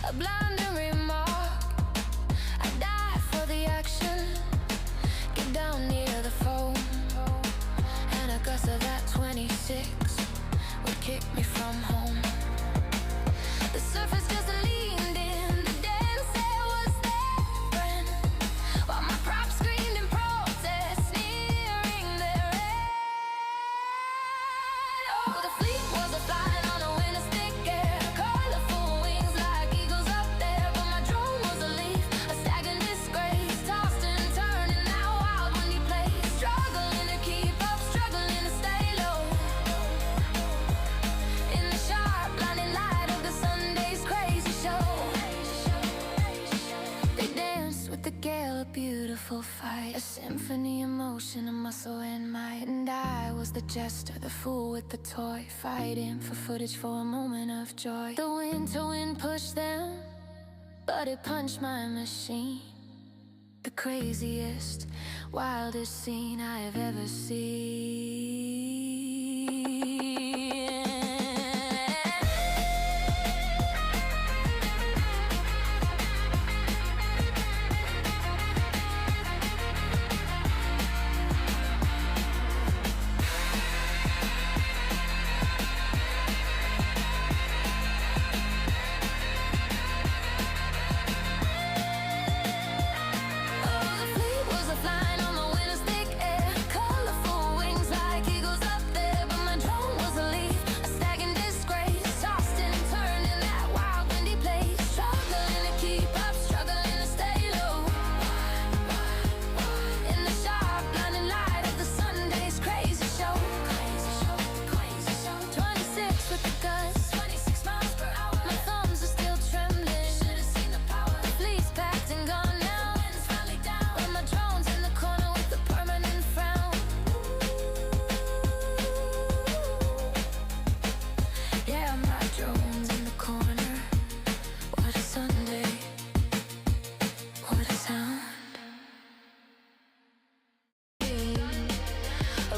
a blinding remark. I die for the action, get down near the phone, and a gust of that 26 would kick me from home. The surface just leaned in, the dancer was their friend, while my prop screamed in protest, sneering their end. Oh, the fleet was a flying on a winter's thick air, colorful wings like eagles up there, but my drone was a leaf, a staggering disgrace, tossed and turned in that wild windy place, struggling to keep up, struggling to stay low, in the sharp blinding light of the Sunday's crazy show. They danced with the gale, a beautiful fight, a symphony of motion, a muscle and might, and I was the jester, the fool with the toy, fighting for footage for a moment of joy. The winter wind pushed them, but it punched my machine. The craziest, wildest scene I have ever seen.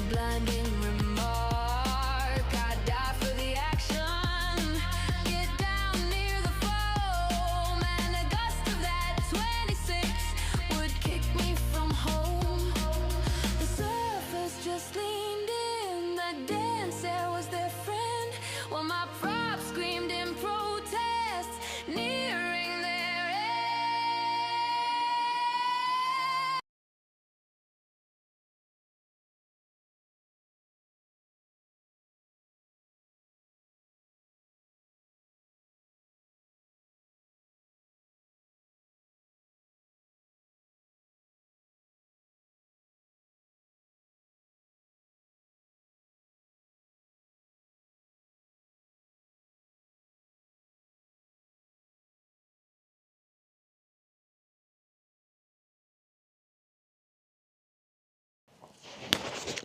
Blinding remark, I die for the action, get down near the foam, and a gust of that 26 would kick me from home. The surface just leaned in, the dancer was their friend, while my prop screamed in protest, nearing their end.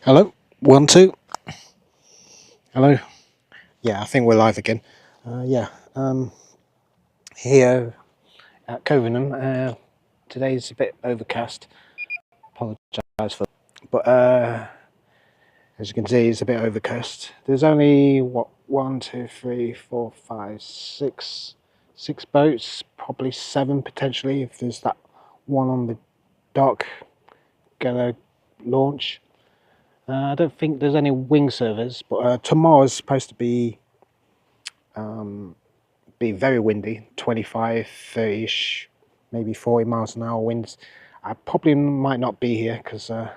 Hello, 1, 2. Hello. Yeah, I think we're live again. Here at Covenham. Today's a bit overcast. Apologise for, but as you can see, it's a bit overcast. There's only 1, 2, 3, 4, 5, 6 boats, probably 7 potentially if there's that one on the dock gonna launch. I don't think there's any wing servers, but tomorrow's supposed to be very windy, 25, 30ish, maybe 40 miles an hour winds. I probably might not be here because I'm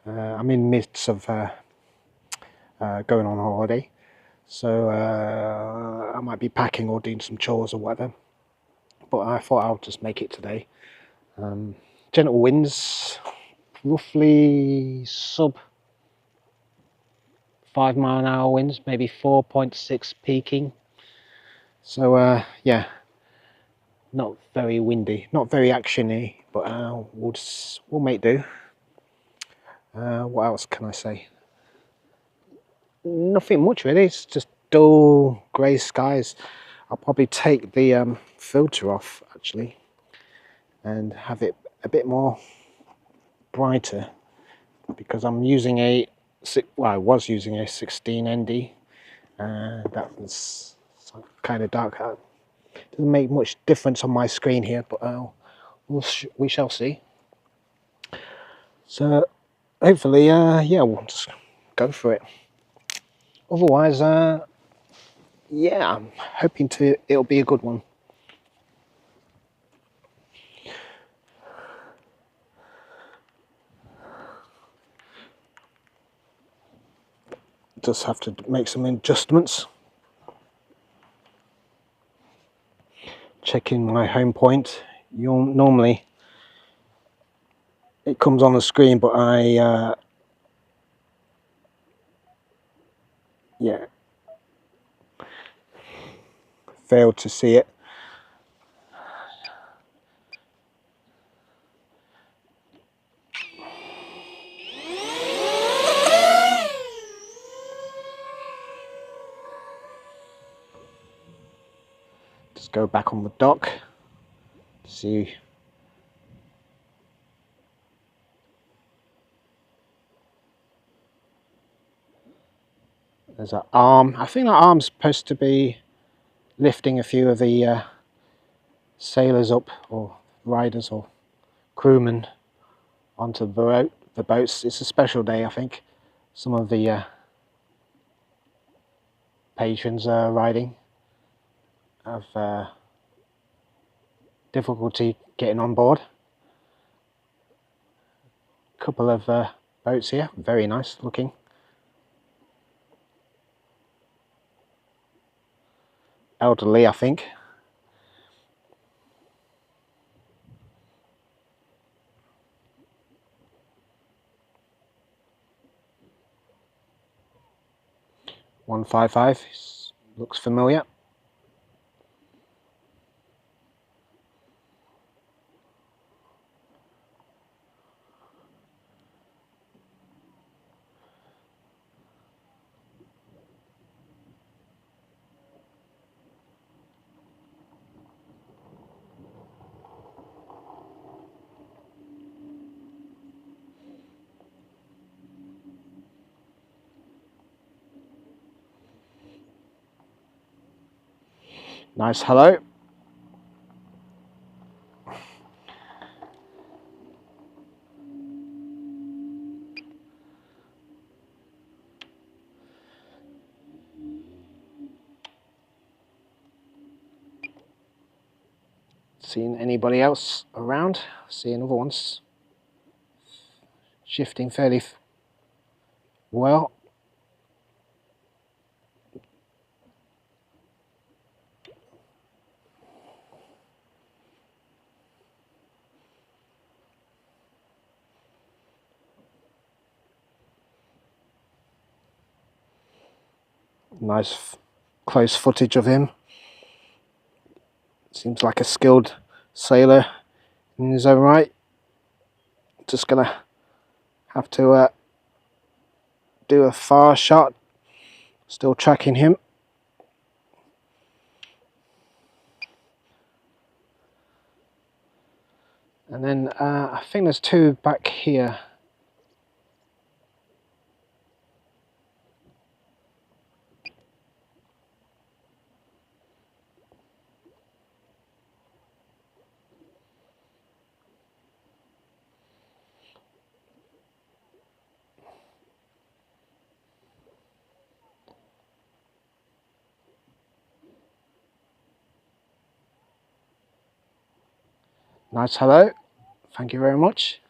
in the midst of going on holiday, so I might be packing or doing some chores or whatever, but I thought I'll just make it today. Gentle winds, roughly sub 5 mile an hour winds, maybe 4.6 peaking. So yeah, not very windy, not very actiony, but we'll make do. What else can I say? Nothing much really. It's just dull grey skies. I'll probably take the filter off actually and have it a bit more brighter, because I'm using I was using a 16 ND, and that was kind of dark. Doesn't make much difference on my screen here, but we shall see. So hopefully, yeah, we'll just go for it. Otherwise, yeah, I'm hoping it'll be a good one. Just have to make some adjustments. Checking my home point. Normally it comes on the screen, but I yeah, failed to see it. Just go back on the dock to see. There's an arm. I think that arm's supposed to be lifting a few of the sailors up, or riders or crewmen, onto the boats. It's a special day, I think. Some of the patrons riding have difficulty getting on board. Couple of boats here, very nice looking. Elderly, I think. "155" looks familiar. Nice hello. Seeing anybody else around? Seeing other ones shifting fairly well. Nice close footage of him. Seems like a skilled sailor in his own right. Just gonna have to do a far shot. Still tracking him. And then I think there's two back here. Nice hello. Thank you very much.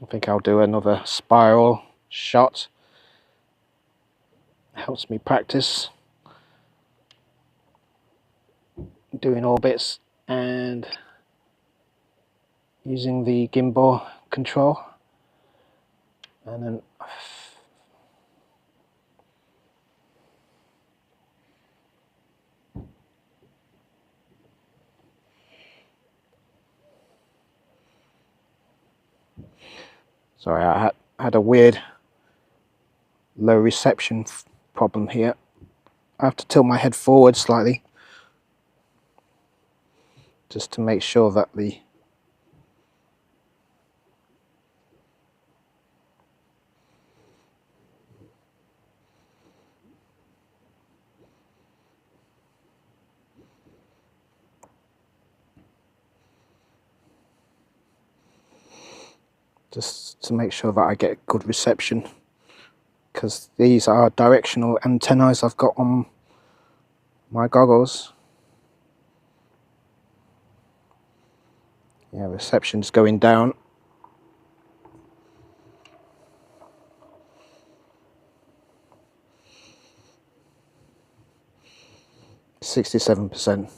I think I'll do another spiral shot. Helps me practice doing orbits and using the gimbal control. And then sorry, I had a weird low reception problem here. I have to tilt my head forward slightly just to make sure that the I get good reception, because these are directional antennas I've got on my goggles. Yeah, reception's going down. %67.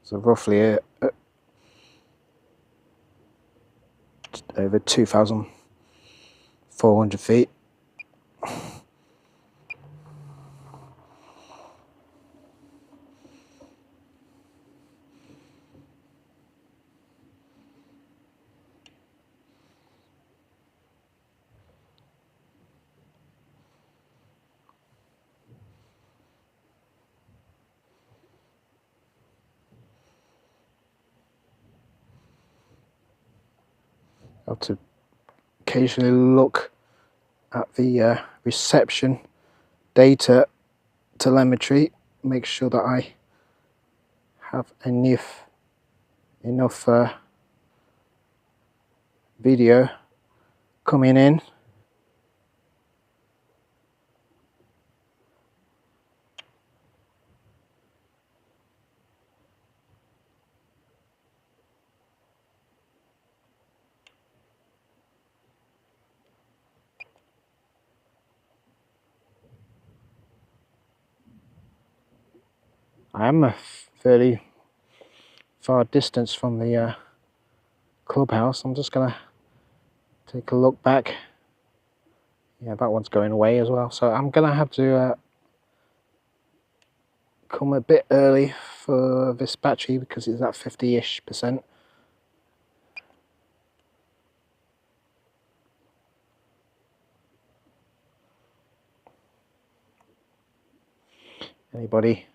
So roughly over 2,400 feet. I have to occasionally look at the reception data telemetry, make sure that I have enough video coming in. I am a fairly far distance from the clubhouse. I'm just gonna take a look back. Yeah, that one's going away as well, so I'm gonna have to come a bit early for this battery because it's at 50-ish%. Anybody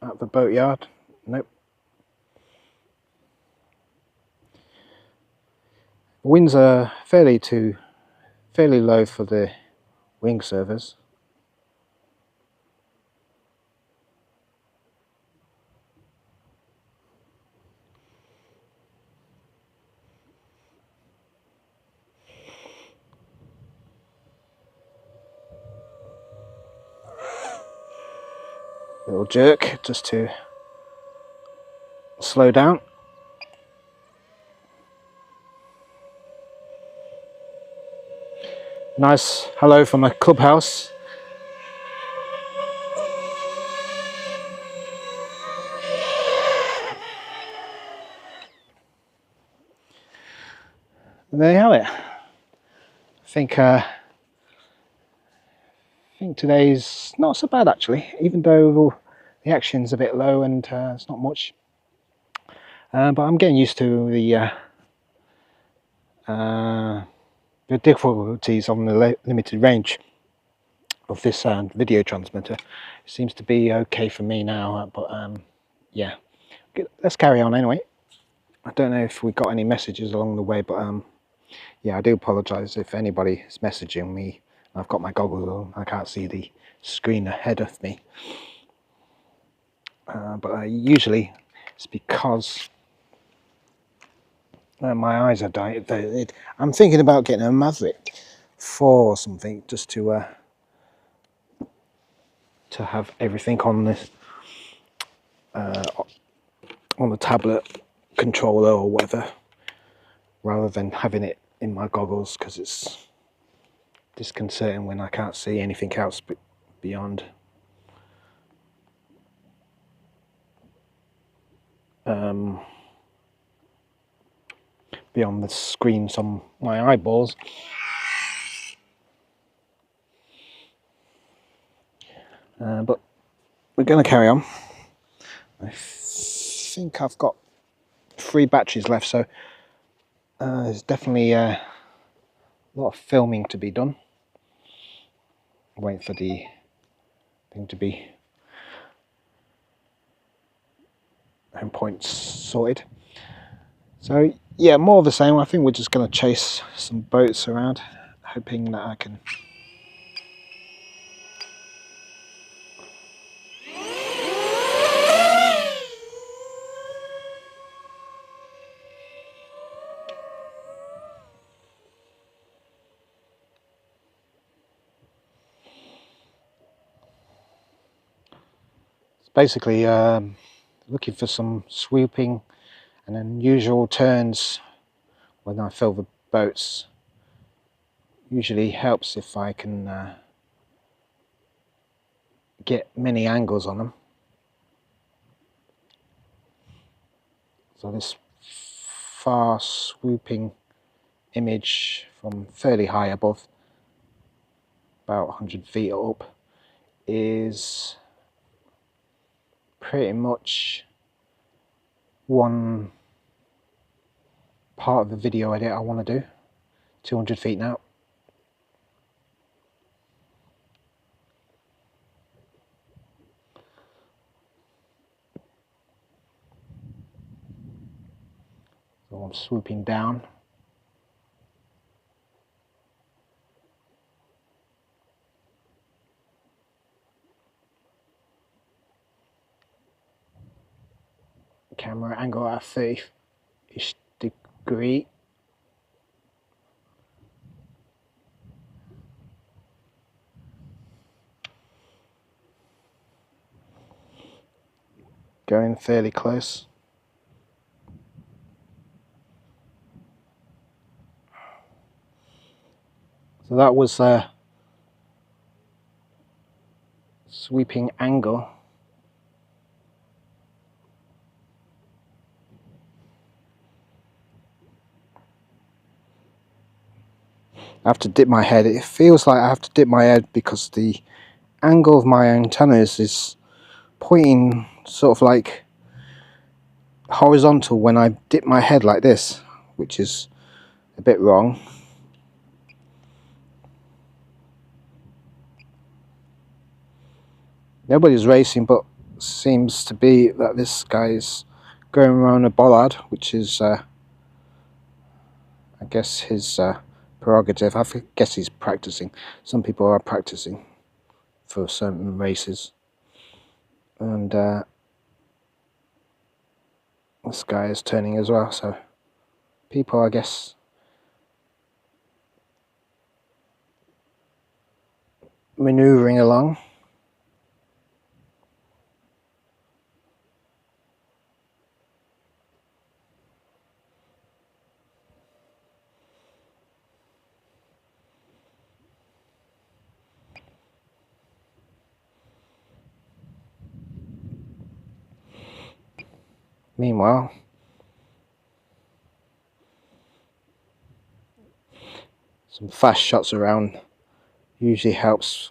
at the boatyard? Nope. Winds are fairly low for the wing servers. Little jerk just to slow down. Nice hello from a clubhouse. And there you have it. I think today's not so bad actually, even though the action's a bit low and it's not much. But I'm getting used to the difficulties on the limited range of this video transmitter. It seems to be okay for me now, but yeah, let's carry on anyway. I don't know if we got any messages along the way, but yeah, I do apologise if anybody is messaging me. I've got my goggles on, I can't see the screen ahead of me. But usually it's because my eyes are dying. I'm thinking about getting a Maverick 4 or something, just to have everything on this on the tablet controller or whatever, rather than having it in my goggles, because it's disconcerting when I can't see anything else beyond beyond the screens on my eyeballs. But we're going to carry on. I think I've got 3 batteries left, so there's definitely a lot of filming to be done. Waiting for the thing to be home points sorted. So yeah, more of the same. I think we're just going to chase some boats around, hoping that I can basically looking for some swooping and unusual turns when I fill the boats. Usually helps if I can get many angles on them. So this far swooping image from fairly high above, about 100 feet up, is pretty much one part of the video edit I want to do. 200 feet now. So I'm swooping down. Camera angle at 30-ish degree. Going fairly close. So that was a sweeping angle. I have to dip my head. It feels like I have to dip my head because the angle of my antennas is pointing sort of like horizontal when I dip my head like this, which is a bit wrong. Nobody's racing, but seems to be that this guy's going around a bollard, which is I guess his prerogative. I guess he's practicing. Some people are practicing for certain races, and this guy is turning as well, so people, I guess, maneuvering along. Meanwhile, some fast shots around usually helps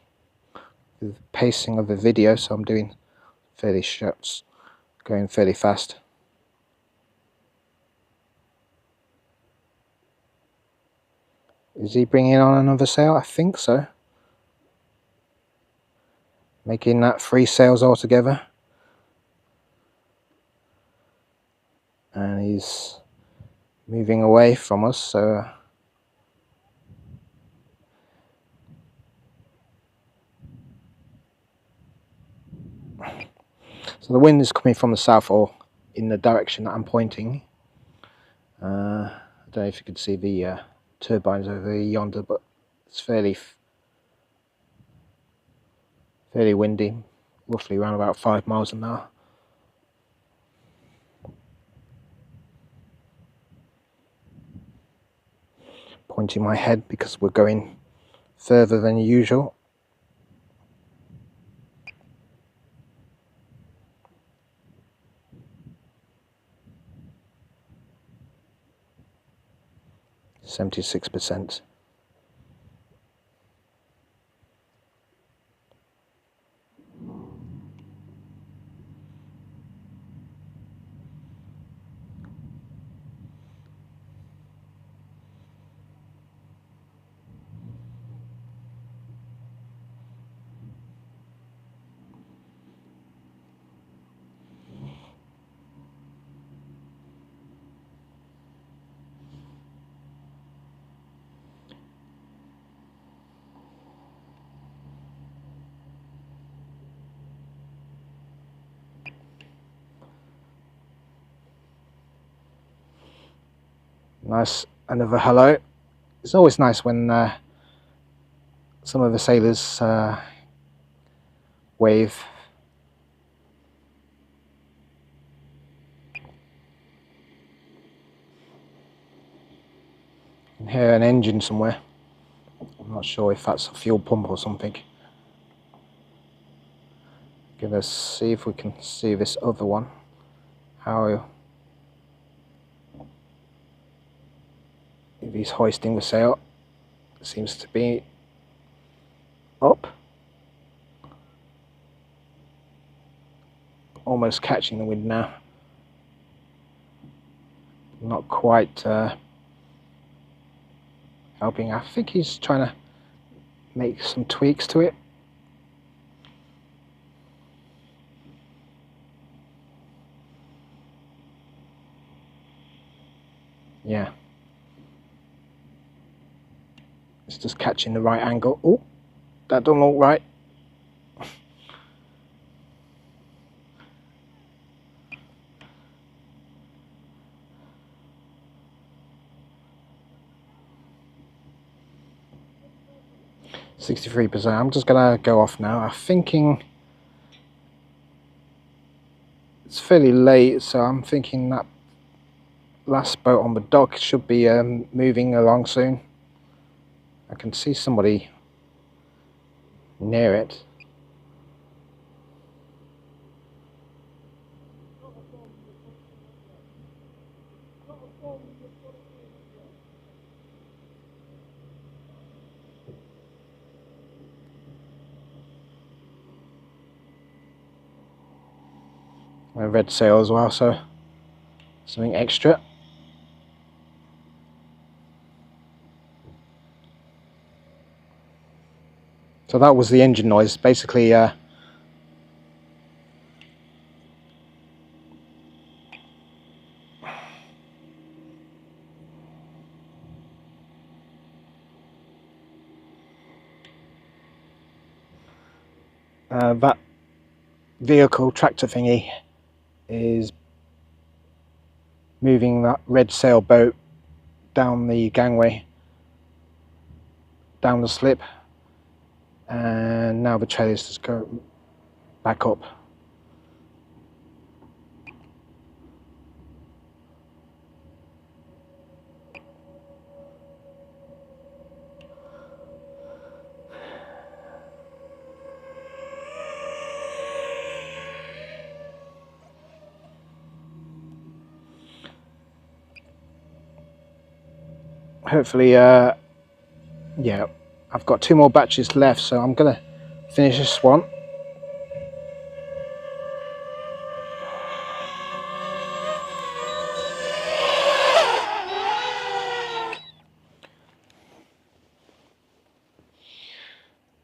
with the pacing of the video, so I'm doing fairly shots, going fairly fast. Is he bringing on another sail? I think so. Making that 3 sails altogether. And he's moving away from us, so the wind is coming from the south or in the direction that I'm pointing. I don't know if you can see the turbines over yonder, but it's fairly windy, roughly around about 5 miles an hour. Pointing my head because we're going further than usual. %76. Nice, another hello. It's always nice when some of the sailors wave. I can hear an engine somewhere. I'm not sure if that's a fuel pump or something. Let's see if we can see this other one. How if he's hoisting the sail. It seems to be up. Almost catching the wind now. Not quite helping. I think he's trying to make some tweaks to it. Yeah. It's just catching the right angle. Oh, that don't look right. %63%. I'm just gonna go off now. I'm thinking it's fairly late, so I'm thinking that last boat on the dock should be moving along soon. I can see somebody near it. A red sail as well, so something extra. So that was the engine noise. Basically, that vehicle tractor thingy is moving that red sailboat down the gangway, down the slip, and now the trailer's just go back up. Hopefully, yeah, I've got 2 more batches left, so I'm gonna finish this one.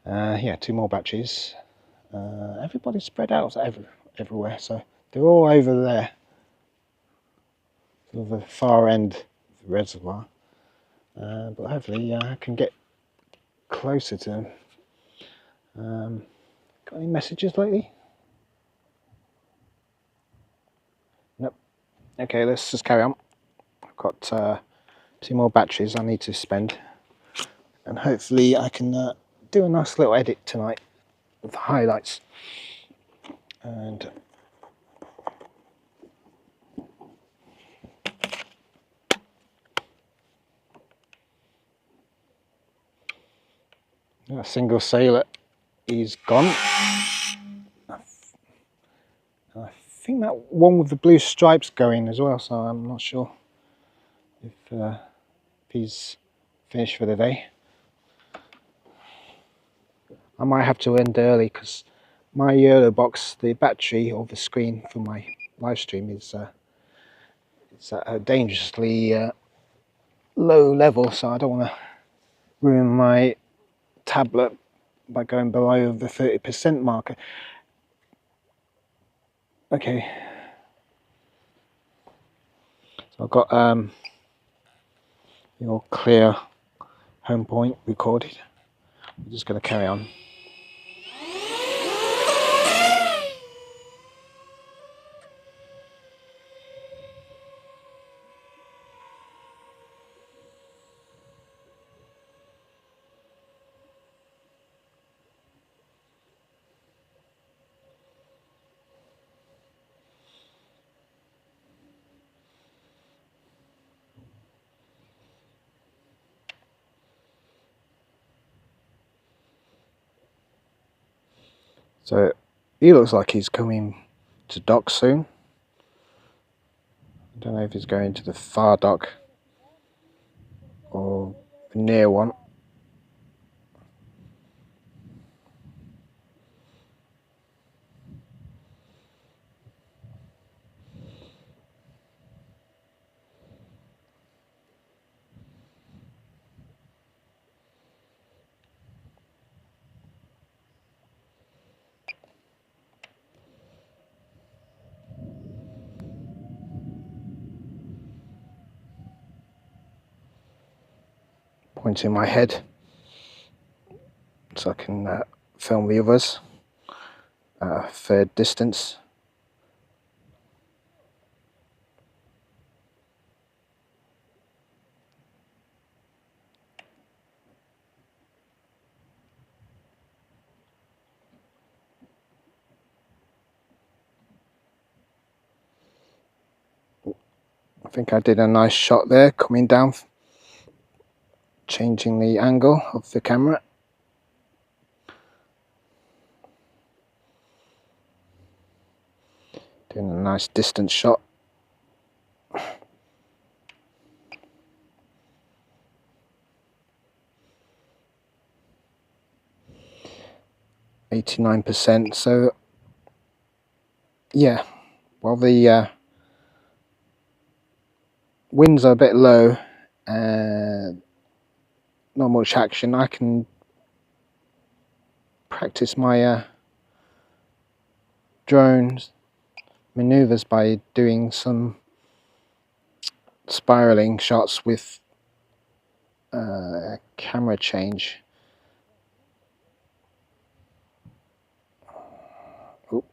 Yeah, 2 more batches. Everybody's spread out everywhere, so they're all over there, sort of the far end of the reservoir. But hopefully I can get closer to them. Got any messages lately? Nope. Okay, let's just carry on. I've got 2 more batteries I need to spend, and hopefully I can do a nice little edit tonight with the highlights. And a single sailor is gone. I think that one with the blue stripes going as well, so I'm not sure if he's finished for the day. I might have to end early because my Euro box, the battery or the screen for my live stream is it's at a dangerously low level, so I don't want to ruin my tablet by going below the 30% marker. Okay, so I've got your clear home point recorded. I'm just going to carry on. So he looks like he's coming to dock soon. I don't know if he's going to the far dock or the near one. Pointing my head so I can film the others at a fair distance. I think I did a nice shot there coming down, changing the angle of the camera. Doing a nice distance shot. %. So yeah, while the winds are a bit low and not much action, I can practice my drone's maneuvers by doing some spiraling shots with camera change. Oop.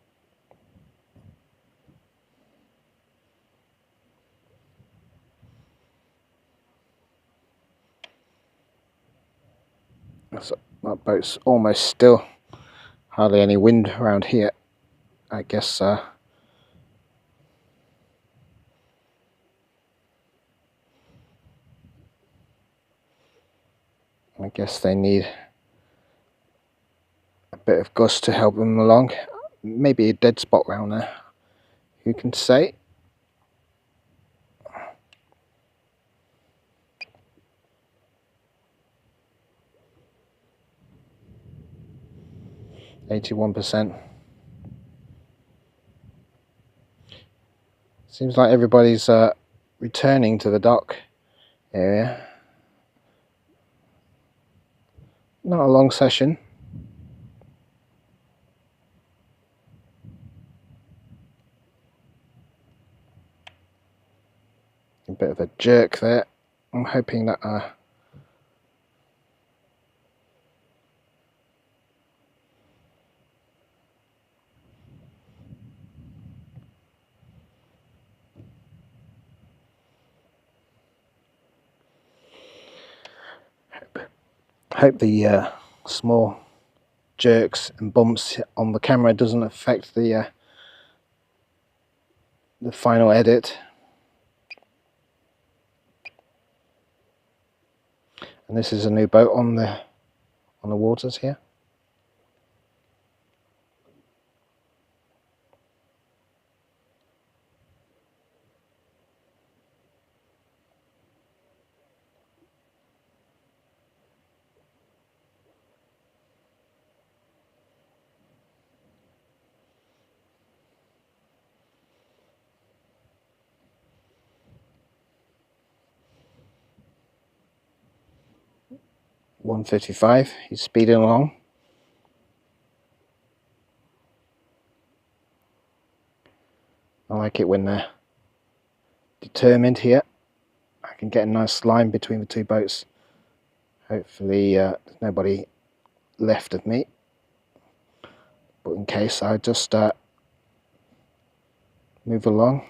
So that boat's almost still, hardly any wind around here. I guess they need a bit of gust to help them along. Maybe a dead spot round there, who can say? %. Seems like everybody's returning to the dock area. Not a long session. A bit of a jerk there. I'm hoping that hope the small jerks and bumps on the camera doesn't affect the final edit. And this is a new boat on the waters here. $155. He's speeding along. I like it when they're determined here. I can get a nice line between the two boats. Hopefully there's nobody left of me, but in case, I just move along.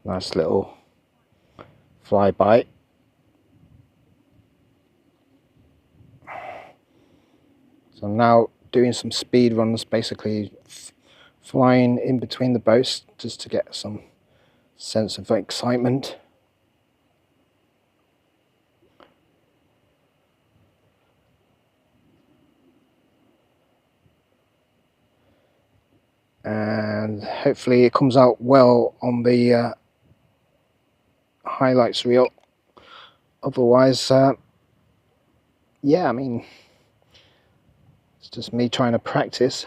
Nice little flyby. So I'm now doing some speed runs, basically flying in between the boats just to get some sense of excitement. And hopefully it comes out well on the highlights reel. Otherwise, yeah, I mean, it's just me trying to practice.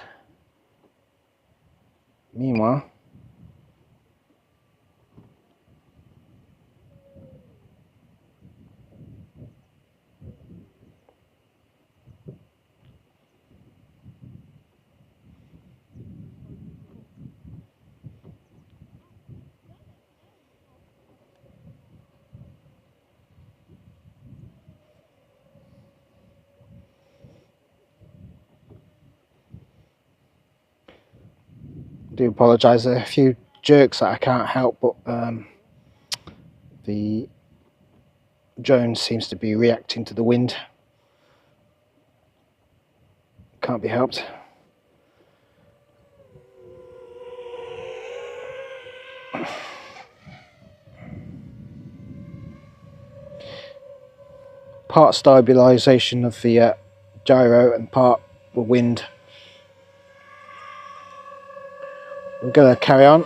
Meanwhile, I do apologise, there are a few jerks that I can't help, but the drone seems to be reacting to the wind. Can't be helped. Part stabilisation of the gyro and part the wind. We're going to carry on.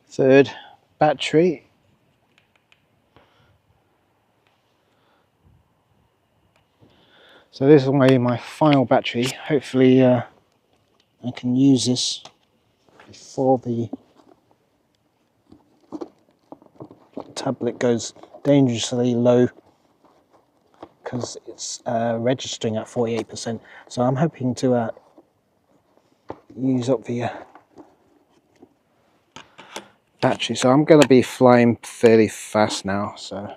Third battery. So this is my final battery. Hopefully I can use this before the tablet goes dangerously low, because it's registering at 48%. So I'm hoping to use up the battery. So I'm going to be flying fairly fast now, so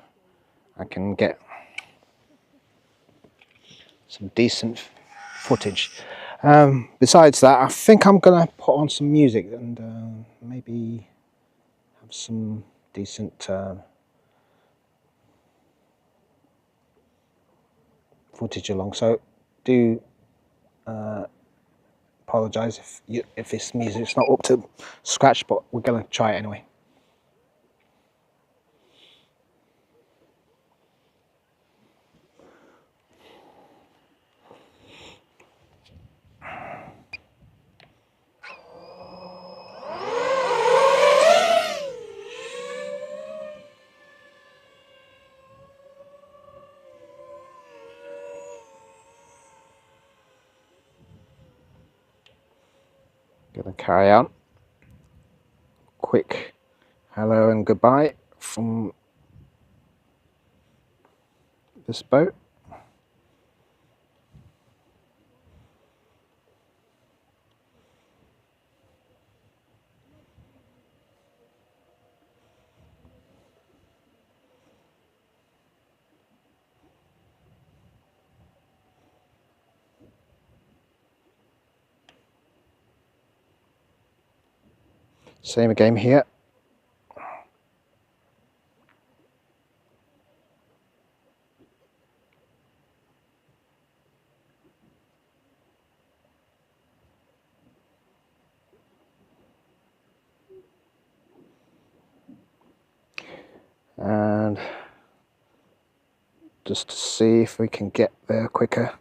I can get some decent footage. Besides that, I think I'm going to put on some music and maybe have some decent footage along. So do apologise if this music's not up to scratch, but we're going to try it anyway. Gonna carry on. Quick hello and goodbye from this boat. Same again here. And just to see if we can get there quicker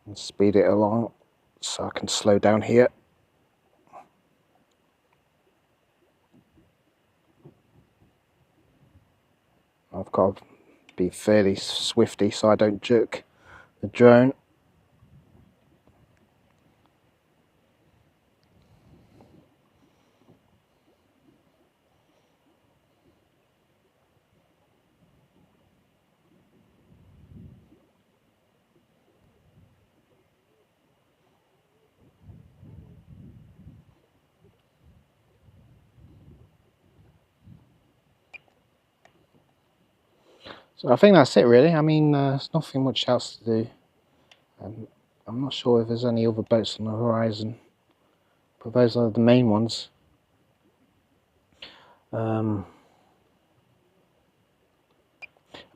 and speed it along, so I can slow down here. I've got to be fairly swifty so I don't jerk the drone. So I think that's it really. I mean, there's nothing much else to do. I'm not sure if there's any other boats on the horizon, but those are the main ones.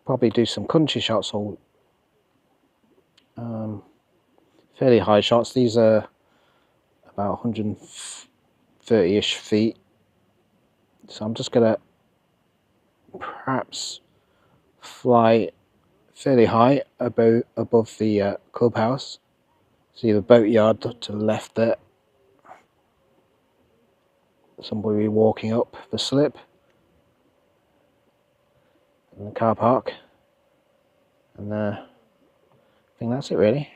Probably do some country shots or fairly high shots. These are about 130-ish feet. So I'm just gonna perhaps fly fairly high above the clubhouse. See the boatyard to the left there. Somebody walking up the slip in the car park, and I think that's it really.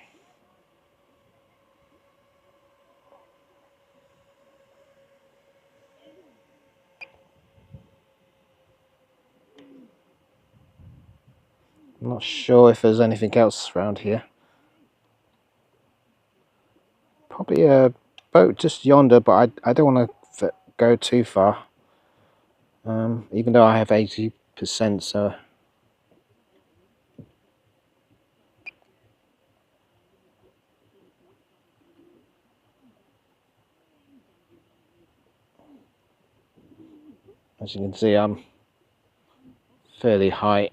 I'm not sure if there's anything else around here. Probably a boat just yonder, but I don't want to go too far. Even though I have 80%, so as you can see, I'm fairly high.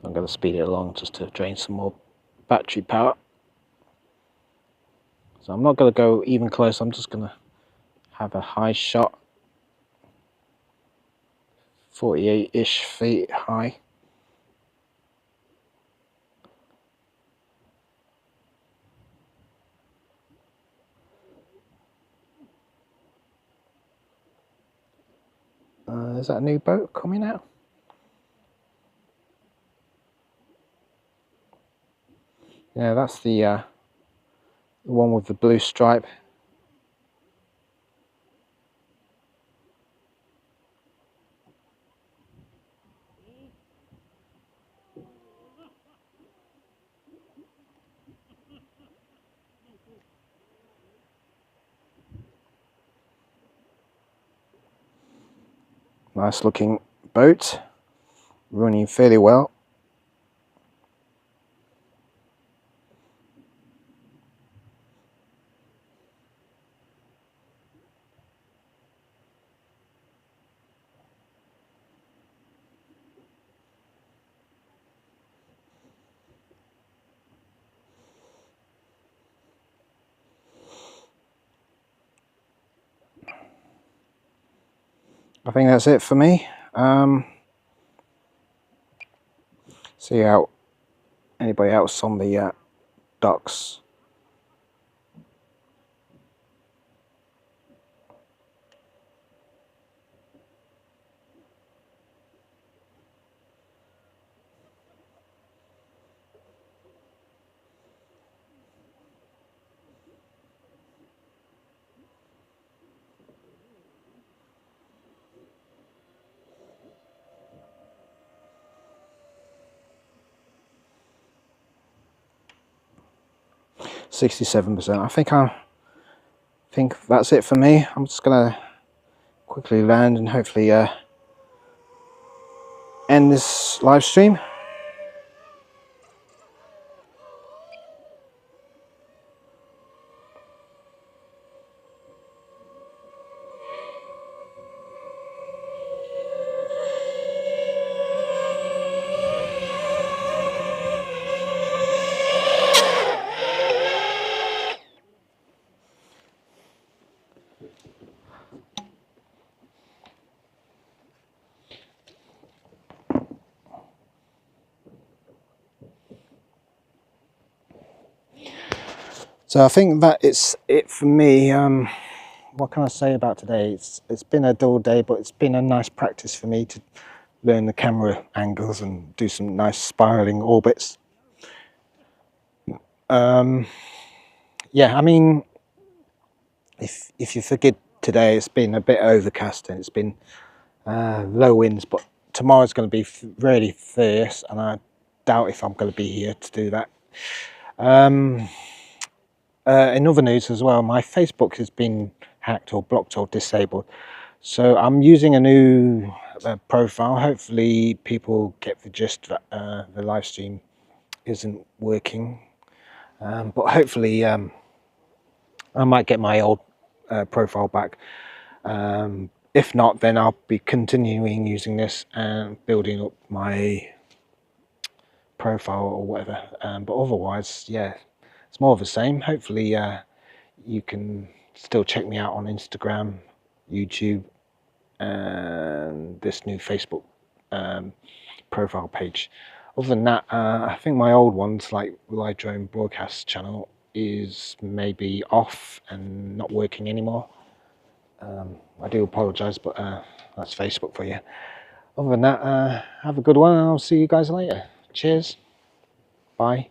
I'm going to speed it along just to drain some more battery power. So I'm not going to go even close, I'm just going to have a high shot, 48-ish feet high. Is that a new boat coming out? Yeah, that's the one with the blue stripe. Nice looking boat, running fairly well. I think that's it for me. See how anybody else on the docks. %. I think that's it for me. I'm just gonna quickly land and hopefully end this live stream. So I think that it's it for me. What can I say about today? It's been a dull day, but it's been a nice practice for me to learn the camera angles and do some nice spiraling orbits. Yeah, I mean, if you forget today, it's been a bit overcast and it's been low winds, but tomorrow's going to be really fierce, and I doubt if I'm going to be here to do that. In other news as well, my Facebook has been hacked or blocked or disabled, so I'm using a new profile. Hopefully people get the gist that the live stream isn't working, but hopefully I might get my old profile back. If not, then I'll be continuing using this and building up my profile or whatever, but otherwise, yeah, it's more of the same. Hopefully you can still check me out on Instagram, YouTube, and this new Facebook profile page. Other than that, I think my old ones, like Live Drone Broadcast channel, is maybe off and not working anymore. I do apologise, but that's Facebook for you. Other than that, have a good one, and I'll see you guys later. Cheers. Bye.